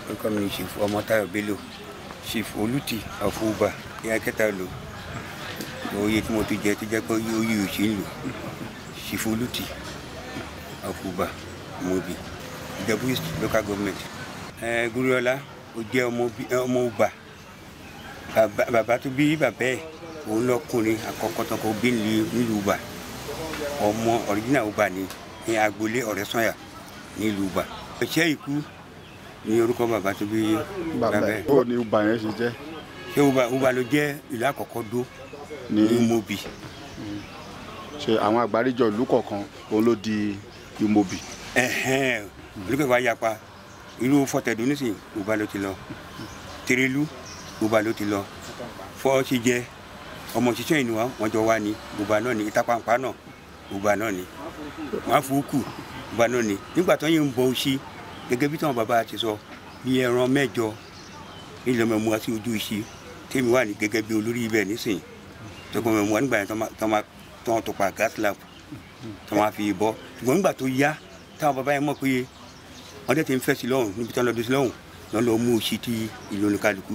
orúkọ mi ni Chief Ọmọ́táyọ̀ Bello, Chief Olùtì of Uba ìyá kẹta lò oyè tí mo ti jẹ ti jẹ́ pé oyè òsì ń lò Chief Olùtì of Uba Mobi Ìjẹ̀bú East local government. Goriola ó jẹ́ ọmọ Uba, bàbá tó bí bàbá ẹ̀ òun lọ́kùnrin àkọ́kọ́ tán kó bí nílùú Uba, ọmọ original Uba ní agboolé Ọ̀rẹ́sànyà nílùú Uba. Ẹ̀ṣẹ́ ikú ní orúkọ bàbá tó bí bàbá ẹ̀. Bó ni Uba yẹn ṣe jẹ́? Ṣé Uba ló jẹ́ ìlú àkọ́kọ́ dó ní Mobi. Ṣé àwọn àgbáríjọ ìlú kọ̀ọ̀kan òun ló di Mobi? Olùkọ́ wa yapa irú Fọ̀tẹ̀dó nísìnyí Uba ló ti lọ, Tèrèlú Uba ló ti lọ, Fọ́ọ̀ṣìjẹ ọmọ òṣìṣẹ́ ìnùwà wọn jọ wá ní Uba náà ní, Ìtàpàǹpà náà Uba náà ní, wọn fòókù Uba náà ní. Nígbà tó yẹn ń bọ Òṣì gẹ́gẹ́ bí táwọn bàbá ti sọ bí ẹran mẹ́jọ ilẹ̀ mẹ́mu wá sí ojú Òṣì tèmi wà ní gẹ́gẹ́ bí olórí ibẹ̀ nísìnyí tọkọ mẹ́mu wá nígbà yẹn tán tó pa gas lamp tó máa fi bọ́. Ṣùgbọ́n nígbà tó yá táwọn bàbá yẹn mọ̀ pé wọ́n dẹ̀ ti ń fẹ́ sí lọ́hùn níbi tí wọ́n lọ dé sí lọ́hùn lọ́n lọ mú Òṣì tí ìlú oníkálukú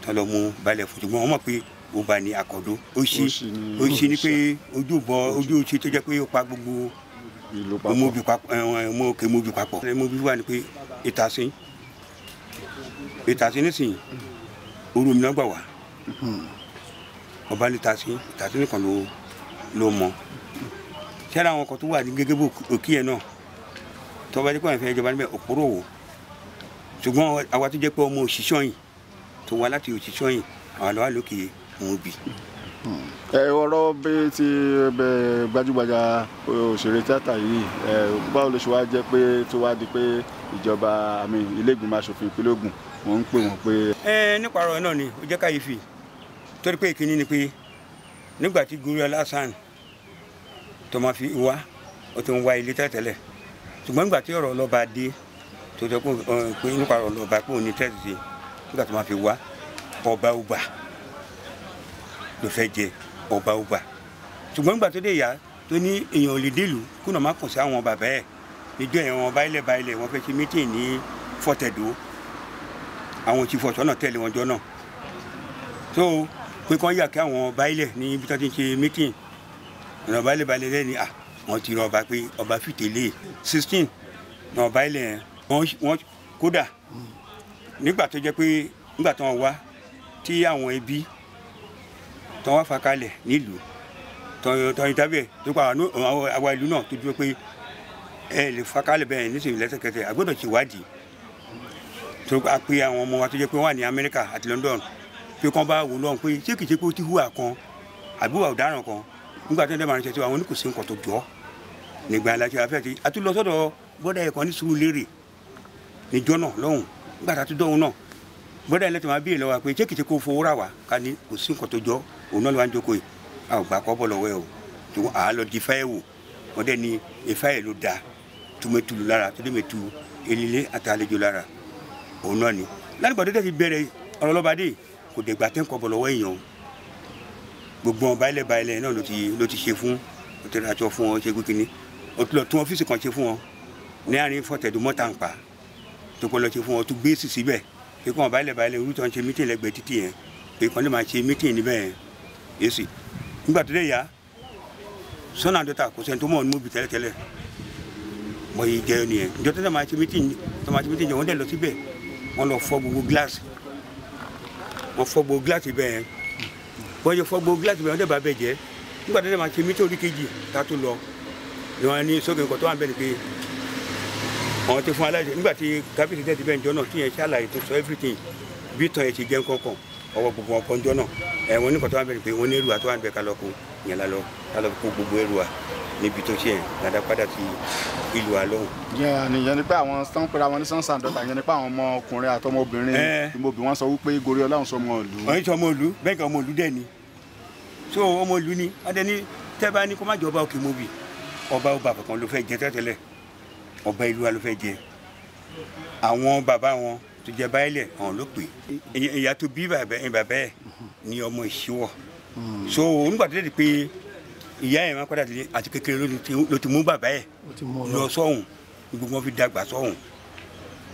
tán lọ mú balẹ̀ fún. Ṣùgbọ́n wọ́n mọ̀ pé Uba ní àkọ́dó, Òṣì ni pé ojú Òṣì tó jẹ́ pé ó pa gbogbo Mobi papọ̀. Mobi wà ní pé Ìtàsín nísìnyí orú mi náà gbà wá ọba ní Ìtàsín nìkan ló mọ. Ṣẹ́ra àwọn kan tó wà ní gẹ́gẹ́ bó òkì yẹn náà tọ́ba dípò ẹ̀fẹ́ ìjọba níbẹ̀ òpóró wò, ṣùgbọ́n àwa tó jẹ́ pé ọmọ òṣìṣọ́ yìí tó wá láti òṣìṣọ́ yìí àwọn lọ́wọ́ lókè Mobi. Ọ̀rọ̀ bí ti gbajúgbajà òṣèré tíátà yìí báwo ló ṣe wá jẹ́ pé tó wá di pé ìjọba ilé ìgbìmọ̀ aṣòfin ìpínlẹ̀ Ògùn wọ́n ń pè wọ́n pé. Nípa ọ̀rọ̀ náà ni ó jẹ́ káyìífì torí pé ìkíní ni pé nígbà tí Goriola Hassan tó máa fi wá ó ti ń wá ilé tẹ́tẹ́lẹ̀, ṣùgbọ́n nígbà tí ọ̀rọ̀ ọlọ́ba dé tó jẹ́ pé nípa ọ̀rọ̀ ọlọ́ba pé òun ní tẹ́tẹ́ nígbà tó máa fi wá ọba Uba ló fẹ́ jẹ ọba Uba. Ṣùgbọ́n nígbà tó dé ìyá tó ní èèyàn ò lè délùú kó náà má kàn sí àwọn bàbá ẹ̀ níjọ́ yẹn wọn báyìlẹ̀ wọn fẹ́ ṣe mítìn ní Fọ̀tẹ̀dó, àwọn òṣì fọ̀tọ̀ náà tẹ̀lé wọn jọ náà tó pé kán yà kí àwọn báyìlẹ̀ ní ibi tó ti ń ṣe mítìn ìrìn báyìlẹ̀ lẹ́ni wọ́n ti rọ ọba pé ọba fìtẹ́lẹ̀ 16 náà báyìlẹ̀ wọ́n kódà nígbà tó jẹ́ pé nígbà tó wọ́n wá tí àwọn ẹbí tó wá fakalẹ̀ nílùú tọ́yìn tábìlẹ̀ tó pa àwa ìlú náà tó dúró pé ẹ lè fakalẹ̀ bẹ́ẹ̀ nísìnyí lẹ́sẹ̀kẹsẹ̀ àgbọ́dọ̀ ṣèwádìí tó pa pé àwọn ọmọ wa tó jẹ́ pé wọ́n wà ní Amẹ́ríkà àti London pé kán bá wò lọ́hùn pé ṣé kìí ṣe pé ó ti hùwà kan àbí wà ọ̀daràn kan nígbà tó ń dẹ́mọ̀ àrùn ṣe tí àwọn oníkùsí nǹkan tó jọ nígbà aláṣẹ afẹ́ ti àti lọ sọ́dọ̀ bọ́dà ẹ̀kọ́ ní Sùúrùlérè níjọ́ náà lọ́hùn nígbà tá a ti dọ́hùn náà bọ́dà ẹ̀ lẹ́tọ̀ máa bí ìlọ́wà pé ṣé kìí ṣe kó fowó rà wá ká ní kò sí nǹkan tó jọ òun náà ló wá ń jókòó yìí a ò gbà kọ́ bọ́ lọ́wọ́ ẹ̀ o tó à á lọ di fáyẹ̀ wò wọ́n dẹ́ ni ìfáyẹ̀ ló da túmẹ̀tù lára tó dé mẹ̀tù elilé àti àlejò lára òun náà ni lálùbọ̀ tó ti bẹ̀rẹ̀ ọ̀rọ̀ lọ́bàdé kò dẹ̀gbà tẹ́ ń kọ́ bọ̀ lọ́wọ́ èèyàn gbogbo wọn báyìlẹ̀ náà ló ti ṣe fún ó ti ràjọ fún wọn ṣe gbókìní ó ti lọ tún ọ́fíìsì kan ṣe fún wọn ní àárín Fọ̀tẹ̀dó Mọ́tàǹpà tó kọ́ lọ ṣe fún wọn tó gbé sì síbẹ̀ pé kí wọn báyìlẹ̀ orúkọ ń ṣe mítìn lẹ́gbẹ̀ẹ́ títì yẹn pé kí wọn lè máa ṣe mítìn níbẹ̀ yẹn èsì nígbà tó dé yá sọ́nà àdọ́ta kò sẹ́ni tó mọ̀ ní Mobi tẹ́lẹ̀tẹ́lẹ̀ mọ̀ yìí jẹ́ nìyẹn ìjọ tó máa ṣe mítìn yẹn wọ́n dẹ̀ lọ síbẹ̀ wọ́n lọ fọ́ gbogbo gíláàsì bẹ́ẹ̀ wọ́n yẹ fọ́ gbogbo gíláàsì bẹ́ẹ̀ wọ́n dẹ̀ bá bẹ̀ jẹ́ nígbà tó dẹ̀ máa ṣe mítìn orí kejì ká tó lọ ni wọ́n ní sókè nǹkan tó wà ń bẹ̀ ni pé àwọn ti fún aláìsí nígbà tí kábíyèsí tẹ̀ ti bẹ́ẹ̀ jọ náà tí yẹn ṣàlàyé tó sọ everything bí tán yẹn ti jẹ́ nǹkan ọwọ́ gbogbo wọn kọ́njọ́ náà wọ́n ní nǹkan tó wà ń bẹ̀ ni pé wọ́n ní èrò àti wà ń bẹ̀ ká lọ kó yẹn lálọ́ kó gbogbo èrò à níbi tó ṣe dáadáa padà sí ìlú àlọ́hùn. ìyẹn ni pé àwọn tó ń pera wọn ní sons and daughters, ìyẹn ni pé àwọn ọmọkùnrin àtọmọbìnrin Mobi wọn sọ wípé Goriola ń sọ ọmọ ìlú. wọ́n ń sọ ọmọ ìlú bẹ́ẹ̀ kí ọmọ ìlú dẹ̀ ni so ọmọ ìlú ni adé ní tẹ́bá ní kó má jẹ ọba òkè Mobi ọba kankan ló fẹ́ jẹ tẹ́tẹ́lẹ̀ ọba ìlú wa ló fẹ́ jẹ àwọn bàbá wọn tó jẹ báyìlẹ̀ àwọn ló pè ìyá tó bí bàbá ẹ̀ ní ọmọ Ìṣíwọ̀ so nígbà tó dé pé ìyá ẹ̀ máa padà délé àti kékeré ló ti mú bàbá ẹ̀ lọ sọ́hùn gbogbo wọn fi dàgbà sọ́hùn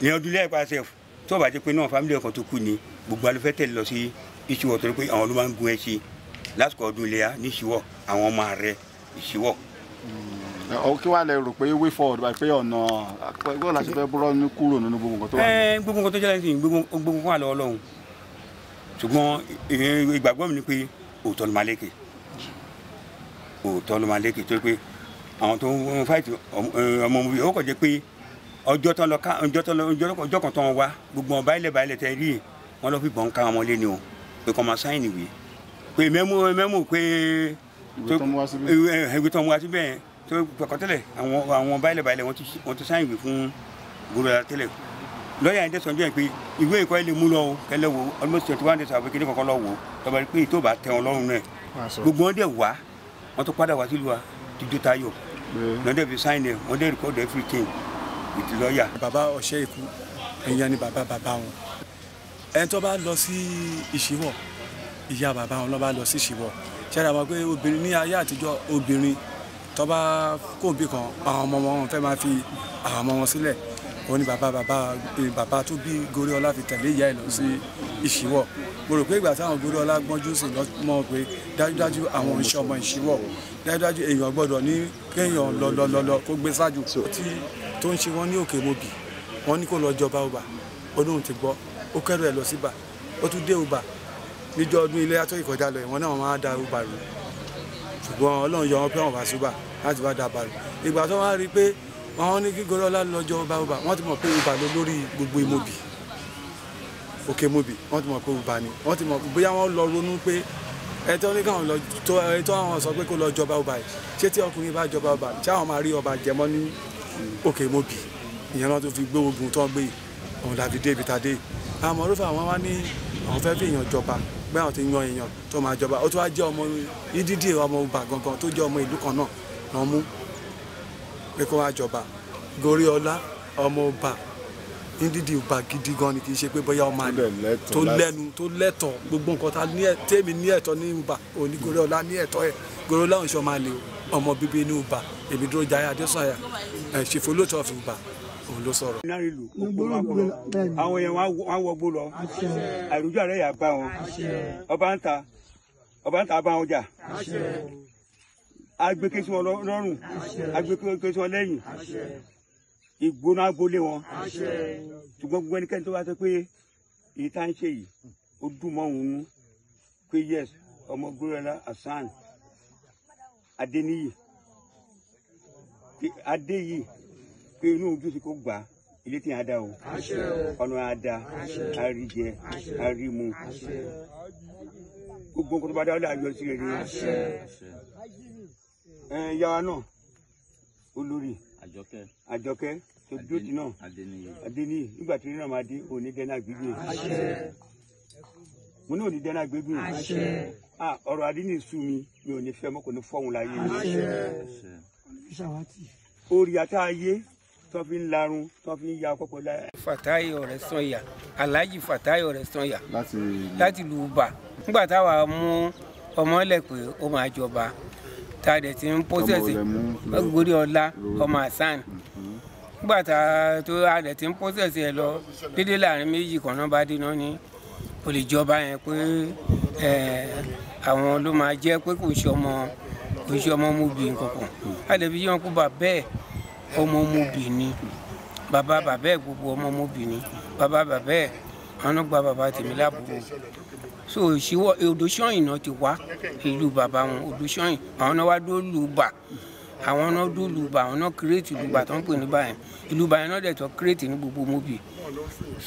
ní ọdún lẹ́yìn pàṣẹ tó bá jẹ́ pé náà fámìlì ọkàn tó kú ni gbogbo alẹ́ fẹ́ tẹ̀lé lọ sí ìṣíwọ̀ torí pé àwọn ló máa ń gun ẹṣin lásìkò ọdún iléyá ní ìṣíwọ̀ àwọn ọmọ rẹ̀ ìṣíwọ̀. kí wàá lè rò pé way forward báyìí pé ọ̀nà gbọ́dọ̀ láti fẹ́ bọ́rọ̀ ní kúrò nínú gbogbo nǹkan tó wà. gbogbo nǹkan tó jẹ́ lẹ́sìn gbogbo nǹkan wà lọ́wọ́ Ọlọ́run ṣùgbọ́n ìgbàgbọ́ mi ni pé òótọ́ ló máa lékè torí pé àwọn tó ń fáìtì ọmọ mi ó kàn jẹ́ pé ọjọ́ kan tán wá gbogbo ọba ilẹ̀ tẹ́ rí wọn lọ́ fi bọ́n ká ọmọ lé ni o pé kọ́ máa sáyìn ìwé pé mẹ́mú pé ìwé tó ń wá síbẹ̀ tó pẹ̀kọ́ tẹ́lẹ̀ àwọn ọba ilẹ̀ wọ́n ti sáyìn ìwé fún Goriola tẹ́lẹ̀ lọ́ọ̀yà ẹ̀ńdẹ́ sọ̀njọ́ yẹn pé ìwé ìkọ́ ilé mú lọ o kẹlẹ́ wo almost 21 days àbí kíní kankan lọ wò tọ́ba rí pé ìtò bá tẹ wọn lọ́rùn náà gbogbo wọn dẹ̀ wá wọn tó padà wá sílùú wa dídó Táyọ̀ lọ́dẹ̀ fi sáyìn ẹ̀ wọ́n dẹ̀ record everything with lọ́ọ̀yà. bàbá ọ̀ṣẹ́ ikú ẹ̀yàn ni bàbá wọn ẹni tó bá lọ sí ìṣíwọ̀ ìyá bàbá wọn ló bá lọ sí ìṣíwọ̀ ṣẹ́ra wọn pé obìnrin ní ayé àtijọ́ obìnrin tó bá kóńbì kan àwọn ọmọ wọn fẹ́ máa fi àwọn ọmọ wọn sílẹ̀ òun ni bàbá tó bí Goriola fi tẹ̀lé ìyá ẹ̀ lọ sí ìṣíwọ̀ mo rò pé ìgbà táwọn Goriola gbọ́njú sí mọ̀ pé dájúdájú àwọn iṣẹ́ ọmọ ìṣíwọ̀ dájúdájú èèyàn gbọ́dọ̀ ní kéèyàn lọ kó gbé ṣáájú tó ń ṣe wọ́n ní òkè mobì wọ́n ní kó lọ jọba ọba olóhùn ti gbọ́ ó kẹ́rù ẹ̀ lọ síbà ó tún dé ọba níjọ́ ọdún ilé yàtọ̀ ìkọjá lọ ìwọ̀n náà wọ́n máa da ọba rù ṣùgbọ́n Ọlọ́run yọ wọn pé wọ́n wá síbà láti wá da ọba rù ìgbà tó wá rí i pé wọ́n ní kí Goriola lọ́jọ́ ọba wọ́n ti mọ̀ pé ọba ló lórí gbogbo ìmobì òkè mobì wọ́n ti mọ̀ pé ọba ni wọ́n ti mọ̀ bóyá wọ́n lọ ronú pé ẹ̀tọ́ ní káwọn lọ tó ẹ̀tọ́ àwọn sọ pé kó lọ jọba ọba yìí ṣé tí ọkùnrin bá jọba ọba ṣé àwọn máa rí ọba jẹmọ́ ní òkè mobì ìyẹn náà tó fi gbé ogun tó ń gbé òun làbí dé ibi tàdé àmọ́ orúfẹ́ àwọn wá ní àwọn fẹ́ fi èèyàn jọba pé àwọn ti yan èèyàn tó máa jọba ó tó wá jẹ́ ọmọ ìdídì ọmọ ọba gangan tó jẹ́ ọmọ ìlú kan náà lọ́n mú pé kó wá jọba Goriola ọmọ ọba ìdídì ọba gidi gan ni kì í ṣe pé bóyá ọmọ àlè tó lẹ́nu tó lẹ́tọ̀ gbogbo nǹkan tá tèmi ní ẹ̀tọ́ ní ọba òní Goriola ní ẹ̀tọ́ ẹ̀ Goriola òun ṣe ọmọ àlè ọmọ bíbí ní ọba èmi dúró Jaiye Adésànyà ṣèfò lóòótọ́ fi ọba òun ló sọ̀rọ̀. àwọn èèyàn wá wọgbó lọ àìrújú ààrẹ yà bá wọn ọba ń ta bá wọn jà agbèké sí wọn lọ́rùn agbèké sí wọn lẹ́yìn ìgbóná agbolé wọn ṣùgbọ́n gbogbo ẹnikẹ́ni tó bá sọ pé èyí tá ń ṣe yìí ó dùn mọ́ òun nú pé yes ọmọ Goriola Hasan Adéníyì adé yìí pé inú ojú sí kò gbà ilé tí a dá o ọ̀nà àdá àríjẹ àrímu gbogbo nǹkan tó bá dá ọ̀là àjọ sí rere yàrá náà olórí Àjọkẹ́ tó dúró tì náà Adéníyì nígbà tí náà máa dé òní dẹ́nà gbígbé mo ní òní dẹ́nà gbígbé ọ̀rọ̀ Adéníyì sú mi ò ní fẹ́ mọ́ kò ní fọ́hùn láyé orí ata ayé tó fi ń larun tó fi ń ya ọkọ̀ láyé. Fatai Ọ̀rẹ́sànyà Alhaji Fatai Ọ̀rẹ́sànyà láti lu Uba nígbà táwa mú ọmọ ilẹ̀ pé ó máa jọba tá a dẹ̀ ti ń pọ́sẹ̀sì Goriola ọmọ Hasan nígbà tá a dẹ̀ ti ń pọ́sẹ̀sì ẹ̀ lọ dédé láàrin méjì kan náà bá dé náà ní olè jọba yẹn pé àwọn ló máa jẹ́ pé kò ṣe ọmọ mobi nkankan àdẹ̀bí yẹn kó bàbá ẹ̀ ọmọ mobi ni bàbá ẹ̀ gbogbo ọmọ mobi ni bàbá ẹ̀ àwọn gba bàbá tèmi láàbùrò so ìṣíwọ́ Odòṣọ́yìn náà ti wá ìlú bàbá wọn Odòṣọ́yìn àwọn náà wá dó lùbà àwọn náà dó lùbà àwọn náà kírètì lùbà tó ń pè ní báyẹn ìlú báyẹn náà dẹ̀ tó kírètì ní gbogbo mobi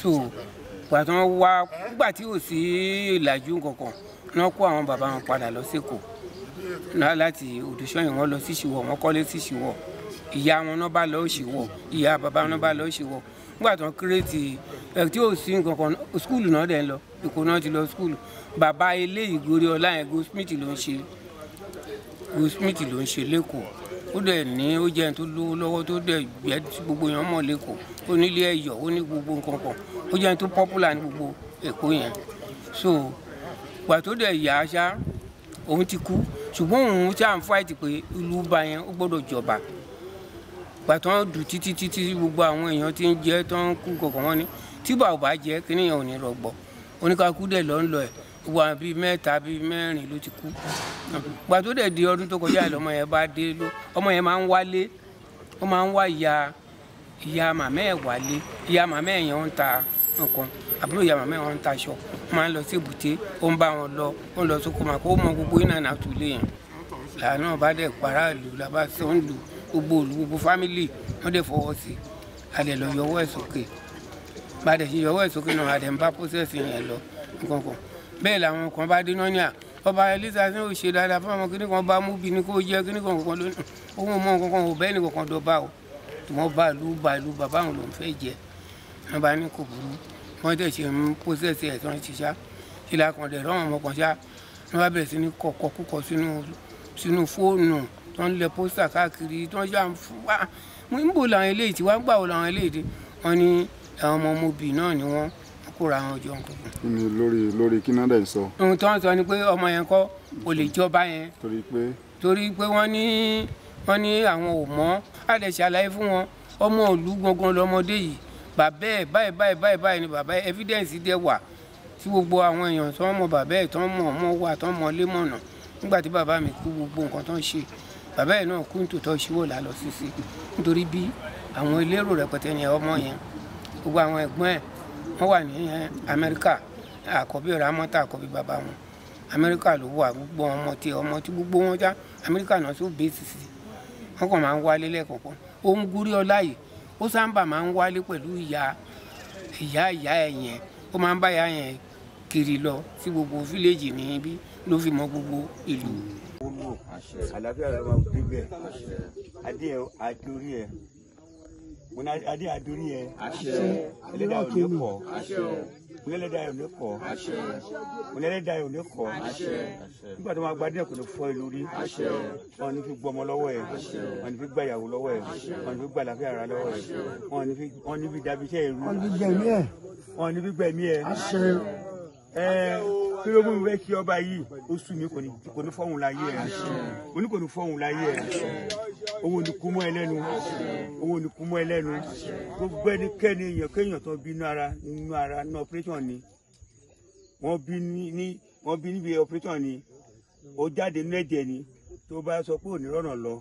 so gbà tí wọ́n wá gbà tí ò sí ìlàjú kankan náà kó àwọn bàbá wọn padà lọ sẹ́kọ̀ọ́ láti Odòṣọ́yìn wọn lọ sí Ìṣíwọ̀ wọn kọ́lé sí Ìṣíwọ̀ ìyá wọn náà bá lọ Ìṣíwọ̀ ìyá bàbá wọn náà bá lọ Ìṣíwọ̀ nígbà tí wọ́n kírètì tí ò sí nǹkan kan skúlù náà dẹ̀ ń lọ Èkó náà ti lọ skúlù bàbá eléyìí Goriola yẹn Goldsmith ló ń ṣe lẹ́kọ̀ọ́ ó dẹ̀ ní ó jẹ́ tó lówó lọ́wọ́ tó dẹ̀ gbẹ́ tí gbogbo èèyàn mọ̀ lẹ́kọ̀ọ́ ó nílé ẹ̀yọ̀ ó ní gbogbo nǹkan kan ó jẹ́ tó popular ní gbogbo Èkó yẹn so gbà tó dẹ̀ yà á ṣá òun ti kú ṣùgbọ́n òun ṣáà ń fáìtì pé ìlú Uba yẹn ó gbọ́dọ̀ jọba gbà tó ń dù títí gbogbo àwọn èèyàn tí ń jẹ́ tó ń kú kọ̀ọ̀kan wọn ni tí bá ò bá jẹ́ kí nìyẹn ò ní rọgbọ oníkàkú dẹ̀ lọ ń lọ ẹ̀ gbogbo àwọn bíi 3 bíi 4 ló ti kú gbà tó dẹ̀ di ọdún tó kọjá lọ́mọ yẹn bá dé ọmọ yẹn máa ń wálé ó máa ń wá ìyá màmá ẹ̀ wálé ìyá màmá ẹ̀ yẹn ń ta nǹkan àbúrò ìyá màmá ẹ̀ wọ́n ń ta aṣọ ó máa ń lọ sí èbúté ó ń bá wọn lọ ó ń lọ sóko màá kó mọ gbogbo iná náà tó lé yẹn làánà bá dẹ̀ para ìlú làbá sọ ń lu gbogbo òlu gbogbo fámìlì wọ́n dẹ̀ fọwọ́ sí adẹ̀ lọ yọwọ́ ẹ̀ sókè bá dẹ̀ ṣe yọwọ́ ẹ̀ sókè náà adẹ̀ ń bá pósẹ̀sì yẹn lọ nǹkan kan bẹ́ẹ̀ làwọn kan bá dé náà ní à ọba Elisa ní ò ṣe dáadáa fún àwọn kíní kan bá mú bí ní kó jẹ́ kíní kan kankan lónìí òun mọ nǹkan kan ò bẹ́ẹ̀ ní kankan dọ́ba o tí wọ́n bá ìlú bàbá àwọn lòún fẹ́ jẹ wọ́n bá ní kò burú wọ́n tẹ̀ ṣe ń pósẹ̀sì ẹ̀ tán ti ṣá ìlà kan dẹ̀ rọ́wọ́n ọmọ kan ṣá wọ́n bá bẹ̀rẹ̀ sí ní kọ̀kọ́ kúkọ sínú fóònù tó ń lẹ pósítà káàkiri tó ń ṣá ń fún wa ń bò làwọn eléyìí tí wọ́n gbà wọ́n làwọn eléyìí wọ́n ní àwọn ọmọ ọmọbìnrin náà ni wọ́n kóra àwọn jọ nǹkan. ní lórí kí náà dẹ̀ ń sọ. ohun tó ń sọ ni pé ọmọ yẹn kọ́ kò lè jọba yẹn. torí pé wọ́n ní àwọn ò mọ̀ á lè ṣàlàyé fún wọn ọmọ ìlú gangan lọmọdé yìí bàbá ẹ̀ báyìí ni bàbá ẹ̀ evidence dẹ̀ wà tí gbogbo àwọn èèyàn tó ń mọ bàbá ẹ̀ tó ń mọ̀ ọmọ wà tó ń mọ lé mọ̀nà nígbà tí bàbá mi kú gbogbo nǹkan tó ń ṣe bàbá ẹ̀ náà kú nítòótọ́ ṣíwò lálọ́ sísè nítorí bí àwọn elérò rẹpẹtẹ ni ọmọ yẹn gbogbo àwọn ẹ̀gbọ́n ẹ̀ wọ́n wà ní Amẹ́ríkà àkọ́bí Ramọ́tà àkọ́bí bàbá wọn Amẹ́ríkà ló wà gbogbo ọmọ tí gbogbo wọn já Amẹ́ríkà náà tó bẹ́ẹ̀sì sí wọn kàn máa ń wálé lẹ́ẹ̀kọ̀ọ̀kan ohun gúrí ọlá yìí ó sábà máa ń wálé pẹ̀lú ìyá ẹ̀ yẹn ó máa ń bá ìyá yẹn kiri lọ sí gbogbo fíléèjì níbí ló fi mọ gbogbo ìlú. àlàáfíà rẹ máa dé bẹ́ẹ̀ adé àdórí ẹ̀ adé àdórí ẹ̀ ẹlẹ́dàá ò ní kọ́ ẹlẹ́dàá ò ní kọ́ ẹlẹ́dàá ò ní kọ́ nígbà tó máa gba díẹ̀ kò ní fọ́ ẹ lórí wọn ní fi gbọmọ lọ́wọ́ ẹ wọn ní fi gba ìyàwó lọ́wọ́ ẹ wọn ní fi gba àlàáfíà ara lọ́wọ́ ẹ wọn ní fi dàbí iṣẹ́ ìrú wọn ní fi gbẹ̀mí ẹ kí ló mú mi fẹ́ kí ọba yìí ó sú mi kò ní fọ́hùn láyé ẹ̀ mo ní kò ní fọ́hùn láyé ẹ̀ owó ní kú mọ́ ẹ lẹ́nu owó ní kú mọ́ ẹ lẹ́nu gbogbo ẹnikẹ́ni èèyàn kéèyàn tó bí nínú ara ní operation ni wọ́n bí níbi operation ni ó jáde nínú ẹ̀jẹ̀ ni tó bá sọ pé ò ní rọ̀nà lọ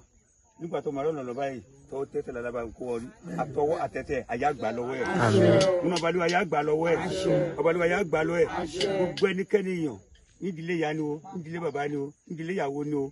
nígbà tó máa rọ̀nà lọ báyìí tọwọ́ tẹ́tẹ́ lálábà ń kó ọ rí àtọwọ́ àtẹ́tẹ́ àyàgbà lọ́wọ́ ẹ̀ nínú ọbalúwa àyàgbà lọ́wọ́ ẹ̀ ọbalúwa àyàgbà lọ́wọ́ ẹ̀ gbogbo ẹnikẹ́ni èèyàn nídìílé ìyá ni o nídìílé bàbá ni o nídìílé ìyàwó ni o.